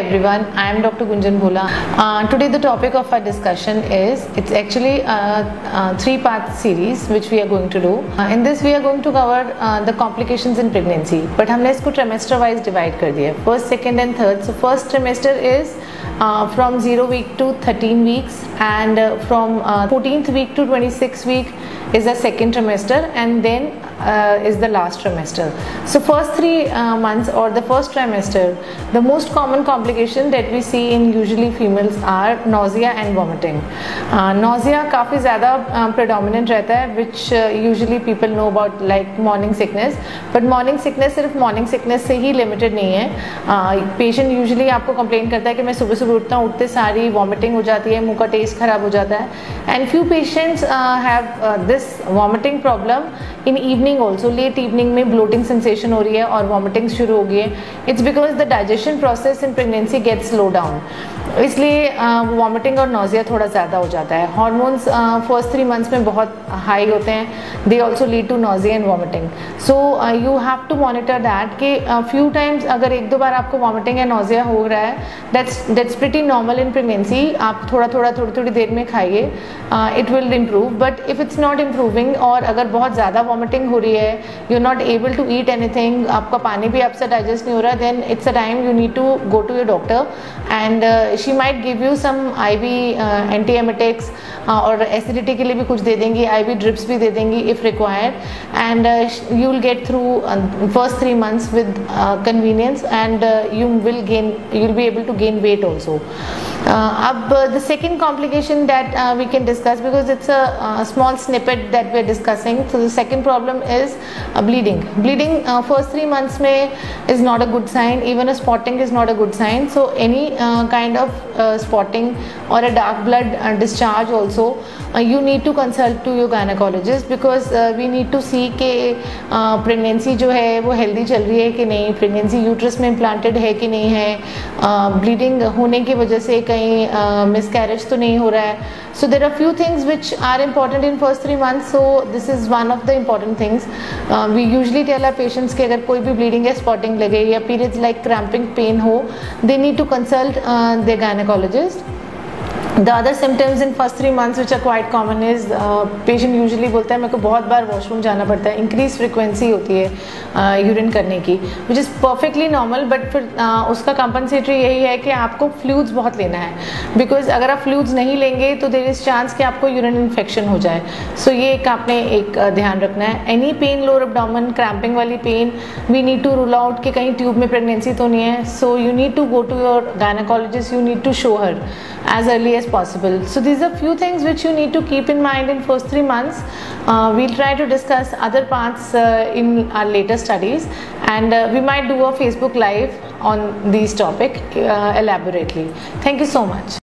everyone, I am Dr. Gunjan Bhola. Today the topic of our discussion is, it's actually a three-part series which we are going to do. In this we are going to cover the complications in pregnancy, but हमने इसको trimester wise divide कर दिया, first, second and third. So first trimester is from 0 week to 13 weeks, and from 14th week to 26th week is the second trimester, and then is the last trimester. So first 3 months or the first trimester, the most common complication that we see in usually females are nausea and vomiting. Nausea काफ़ी ज़्यादा predominant रहता है, which usually people know about like morning sickness, but morning sickness सिर्फ morning sickness से ही limited नहीं है. Patient usually आपको complain करता है कि मैं सुबह सुबह उठता हूँ, उठते सारी vomiting हो जाती है, मुँह का taste खराब हो जाता है, and few patients have this vomiting problem in evening also. Late evening में bloating sensation हो रही है और vomiting शुरू हो गई है. It's because the digestion process in pregnancy gets slow down, इसलिए vomiting और nausea थोड़ा ज़्यादा हो जाता है. Hormones first 3 months में बहुत high होते हैं, they also lead to nausea and vomiting. So you have to monitor that कि few times अगर 1-2 बार आपको vomiting या nausea हो रहा है, that's pretty normal in pregnancy. आप थोड़ी देर में खाइए, it will improve. But if it's not improving और अगर बहुत ज़्यादा vomiting हो रही है, you're not able to eat anything, आपका पानी भी आपसे digest नहीं हो रहा, then it's a time you need to go to your doctor, and she might give you some IV antiemetics और acidity के लिए भी कुछ दे देंगी, IV drips भी दे देंगी if required, and you will get through first 3 months with convenience, and you'll be able to gain weight also. अब the second complication that we can discuss, because it's a small snippet that we are discussing. So the second problem is bleeding. Bleeding first 3 months में is not a good sign. Even a spotting is not a good sign. So any kind of spotting or a dark blood discharge also, you need to consult to your gynecologist, because we need to see कि pregnancy जो है वो healthy चल रही है कि नहीं, pregnancy uterus में implanted है कि नहीं है, bleeding होने की वजह से कहीं miscarriage तो नहीं हो रहा है. So there are few things which are important in first 3 months. So this is one of the important things. We usually tell our patients कि अगर कोई भी bleeding या spotting लगे या periods like cramping pain हो, they need to consult their gynecologist. The other symptoms in first 3 months which are quite common is patient usually बोलता है मेरे को बहुत बार washroom जाना पड़ता है, increased frequency होती है urine करने की, which is perfectly normal, but फिर उसका compensatory यही है कि आपको fluids बहुत लेना है, because अगर आप fluids नहीं लेंगे तो there is chance कि आपको urine infection हो जाए. So ये आपने एक ध्यान रखना है. Any pain lower abdomen, cramping वाली pain, we need to rule out कि कहीं tube में pregnancy तो नहीं है. So you need to go to your gynecologist, you need to show her as early as possible. So these are few things which you need to keep in mind in first 3 months. We'll try to discuss other parts in our later studies, and we might do a Facebook live on these topic elaborately. Thank you so much.